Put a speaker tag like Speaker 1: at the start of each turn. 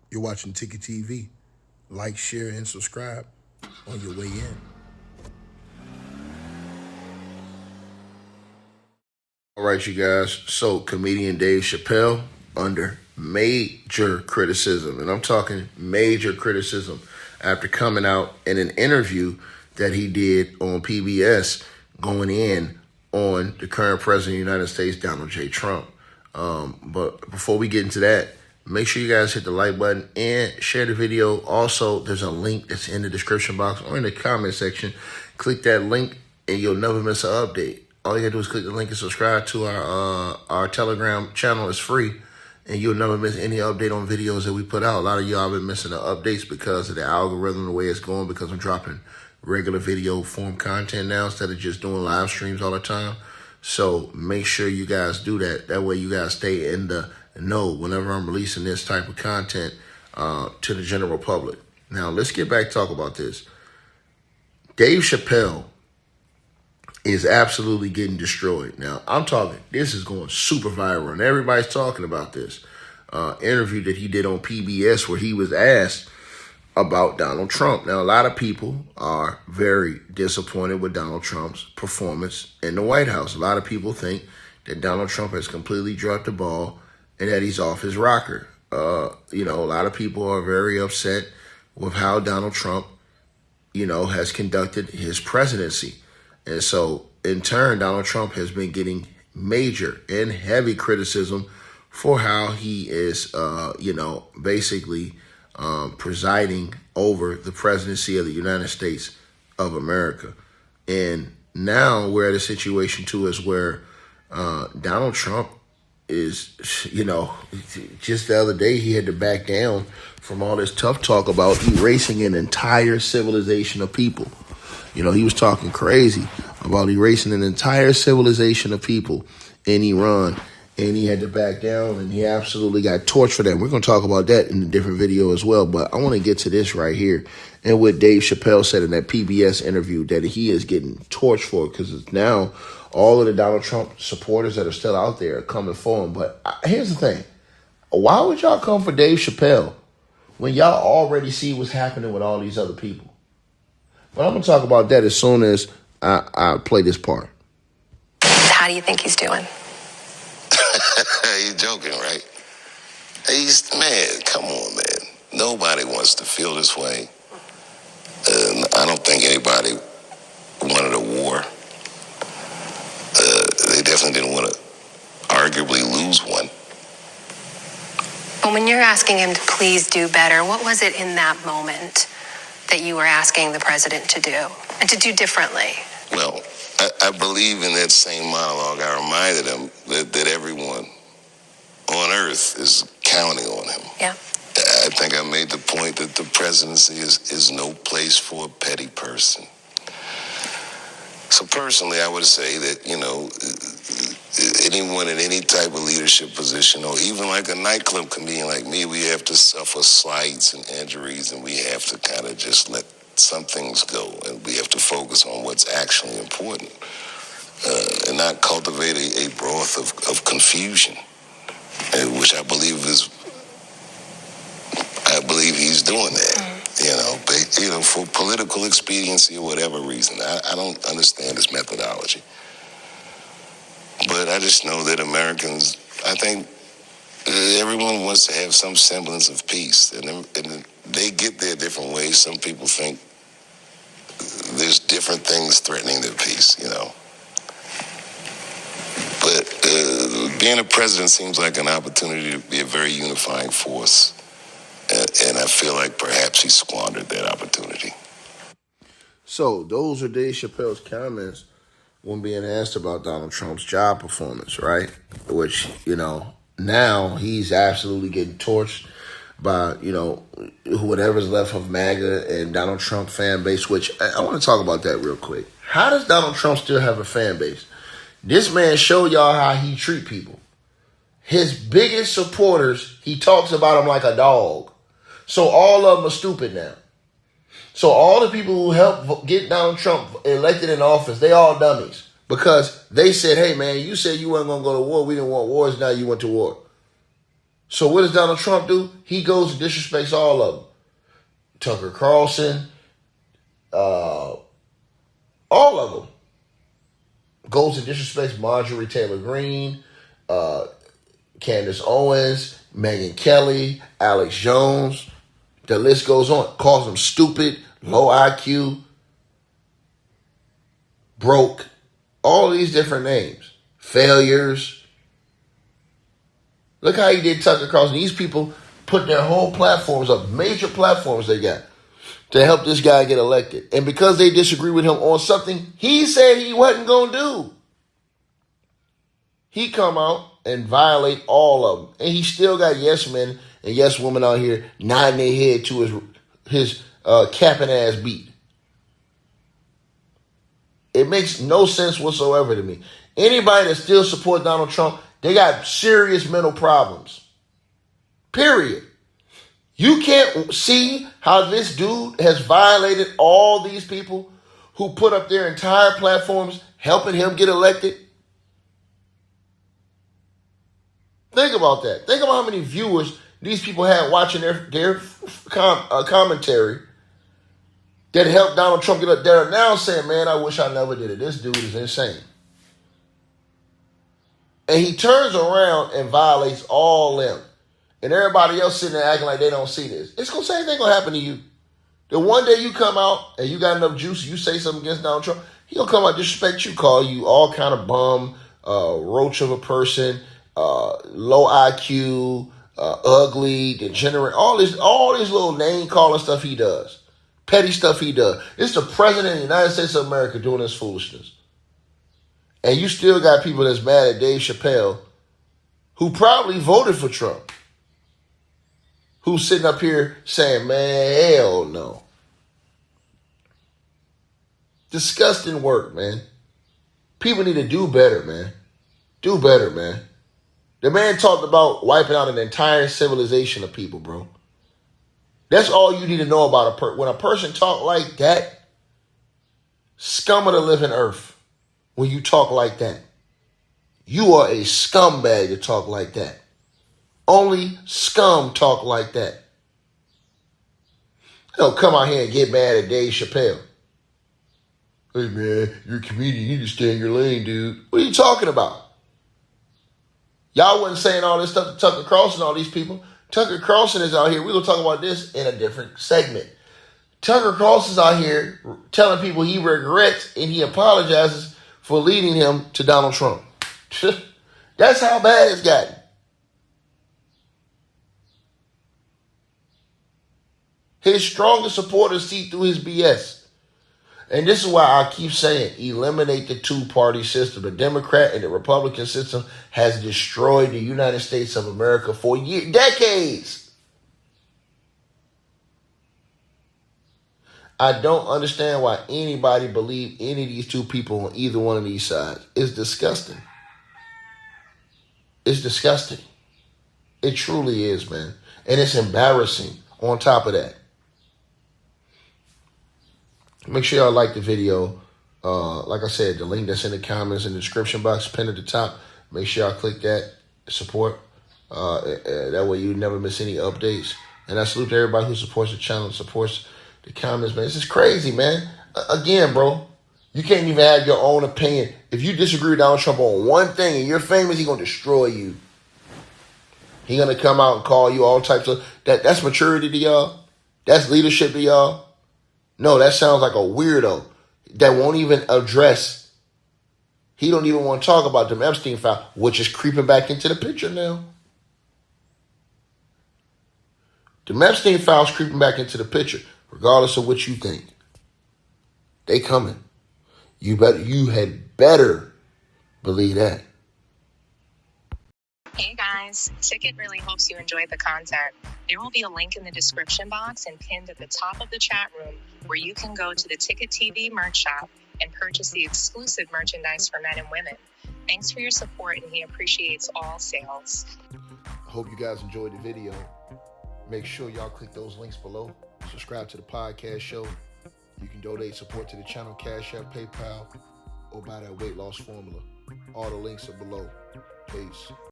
Speaker 1: You're watching Ticket TV. Like, share, and subscribe on your way in. All right, you guys. So, comedian Dave Chappelle under major criticism, and I'm talking major criticism after coming out in an interview that he did on PBS going in on the current president of the United States, Donald J. Trump. But before we get into that, make sure you guys hit the like button and share the video. Also, there's a link that's in the description box or in the comment section. Click that link and you'll never miss an update. All you gotta do is click the link and subscribe to our Telegram channel. It's free, and you'll never miss any update on videos that we put out. A lot of y'all have been missing the updates because of the algorithm, the way it's going, because I'm dropping regular video form content now instead of just doing live streams all the time. So make sure you guys do that. That way you guys stay in the know whenever I'm releasing this type of content to the general public. Now, let's get back to talk about this. Dave Chappelle is absolutely getting destroyed. Now, I'm talking, this is going super viral, and everybody's talking about this interview that he did on PBS where he was asked about Donald Trump. Now, a lot of people are very disappointed with Donald Trump's performance in the White House. A lot of people think that Donald Trump has completely dropped the ball and that he's off his rocker. A lot of people are very upset with how Donald Trump, has conducted his presidency. And so, in turn, Donald Trump has been getting major and heavy criticism for how he is, basically presiding over the presidency of the United States of America. And now we're at a situation, too, is where Donald Trump is, just the other day he had to back down from all this tough talk about erasing an entire civilization of people. He was talking crazy about erasing an entire civilization of people in Iran, and he had to back down, and he absolutely got torched for that. We're going to talk about that in a different video as well, but I want to get to this right here and what Dave Chappelle said in that PBS interview that he is getting torched for, because now all of the Donald Trump supporters that are still out there are coming for him. But here's the thing. Why would y'all come for Dave Chappelle when y'all already see what's happening with all these other people? But I'm going to talk about that as soon as I play this part.
Speaker 2: How do you think he's doing?
Speaker 3: You're joking, right? Man, come on, man. Nobody wants to feel this way. I don't think anybody wanted a war. They definitely didn't want to arguably lose one.
Speaker 2: But when you're asking him to please do better, what was it in that moment that you were asking the president to do and to do differently?
Speaker 3: Well, I believe in that same monologue. I reminded him that everyone on earth is counting on him.
Speaker 2: Yeah.
Speaker 3: I think I made the point that the presidency is no place for a petty person. So personally, I would say that, anyone in any type of leadership position, or even like a nightclub comedian like me, we have to suffer slights and injuries, and we have to kind of just let some things go, and we have to focus on what's actually important, and not cultivate a broth of confusion, which I believe he's doing that. For political expediency or whatever reason. I don't understand his methodology. But I just know that Americans, I think everyone wants to have some semblance of peace. And they get there different ways. Some people think there's different things threatening their peace, But being a president seems like an opportunity to be a very unifying force. And I feel like perhaps he squandered that opportunity.
Speaker 1: So those are Dave Chappelle's comments when being asked about Donald Trump's job performance, right? Which, now he's absolutely getting torched by, whatever's left of MAGA and Donald Trump fan base, which I want to talk about that real quick. How does Donald Trump still have a fan base? This man showed y'all how he treat people. His biggest supporters, he talks about them like a dog. So all of them are stupid now. So all the people who helped get Donald Trump elected in office, they all dummies. Because they said, hey, man, you said you weren't going to go to war. We didn't want wars. Now you went to war. So what does Donald Trump do? He goes and disrespects all of them. Tucker Carlson, all of them. Goes and disrespects Marjorie Taylor Greene, Candace Owens, Megyn Kelly, Alex Jones. The list goes on. Calls them stupid, low IQ, broke, all these different names. Failures. Look how he did Tucker Carlson. These people put their whole platforms up, major platforms they got, to help this guy get elected. And because they disagree with him on something he said he wasn't going to do, he come out and violate all of them. And he still got yes men and yes women out here nodding their head to his capping ass beat. It makes no sense whatsoever to me. Anybody that still supports Donald Trump, they got serious mental problems. Period. You can't see how this dude has violated all these people who put up their entire platforms helping him get elected? Think about that. Think about how many viewers these people had watching their commentary that helped Donald Trump get up. They're now saying, man, I wish I never did it. This dude is insane. And he turns around and violates all them. And everybody else sitting there acting like they don't see this. It's going to say anything going to happen to you. The one day you come out and you got enough juice, you say something against Donald Trump, he'll come out, disrespect you, call you all kind of bum, roach of a person, low IQ, ugly, degenerate, all this little name calling stuff he does. Petty stuff he does. It's the president of the United States of America doing this foolishness. And you still got people that's mad at Dave Chappelle who probably voted for Trump, who's sitting up here saying, man, hell no. Disgusting work, man. People need to do better, man. Do better, man. The man talked about wiping out an entire civilization of people, bro. That's all you need to know about a person. When a person talk like that, scum of the living earth. When you talk like that, you are a scumbag to talk like that. Only scum talk like that. Don't come out here and get mad at Dave Chappelle. Hey man, you're a comedian. You need to stay in your lane, dude. What are you talking about? Y'all wasn't saying all this stuff to Tucker Carlson, all these people. Tucker Carlson is out here. We're going to talk about this in a different segment. Tucker Carlson's out here telling people he regrets and he apologizes for leading him to Donald Trump. That's how bad it's gotten. His strongest supporters see through his BS. And this is why I keep saying, eliminate the two-party system. The Democrat and the Republican system has destroyed the United States of America for decades. I don't understand why anybody believe any of these two people on either one of these sides. It's disgusting. It's disgusting. It truly is, man. And it's embarrassing on top of that. Make sure y'all like the video. Like I said, the link that's in the comments in the description box, pinned at the top. Make sure y'all click that, support. That way you never miss any updates. And I salute to everybody who supports the channel, supports the comments, man. This is crazy, man. Again, bro, you can't even have your own opinion. If you disagree with Donald Trump on one thing and you're famous, he's going to destroy you. He's going to come out and call you all types of... That's maturity to y'all? That's leadership to y'all? No, that sounds like a weirdo that won't even address. He don't even want to talk about the Epstein file, which is creeping back into the picture now. The Epstein file is creeping back into the picture, regardless of what you think. They coming. You had better believe that.
Speaker 4: Hey guys, Ticket really hopes you enjoyed the content. There will be a link in the description box and pinned at the top of the chat room where you can go to the Ticket TV merch shop and purchase the exclusive merchandise for men and women. Thanks for your support, and he appreciates all sales.
Speaker 1: Hope you guys enjoyed the video. Make sure y'all click those links below. Subscribe to the podcast show. You can donate support to the channel, Cash App, PayPal, or buy that weight loss formula. All the links are below. Peace.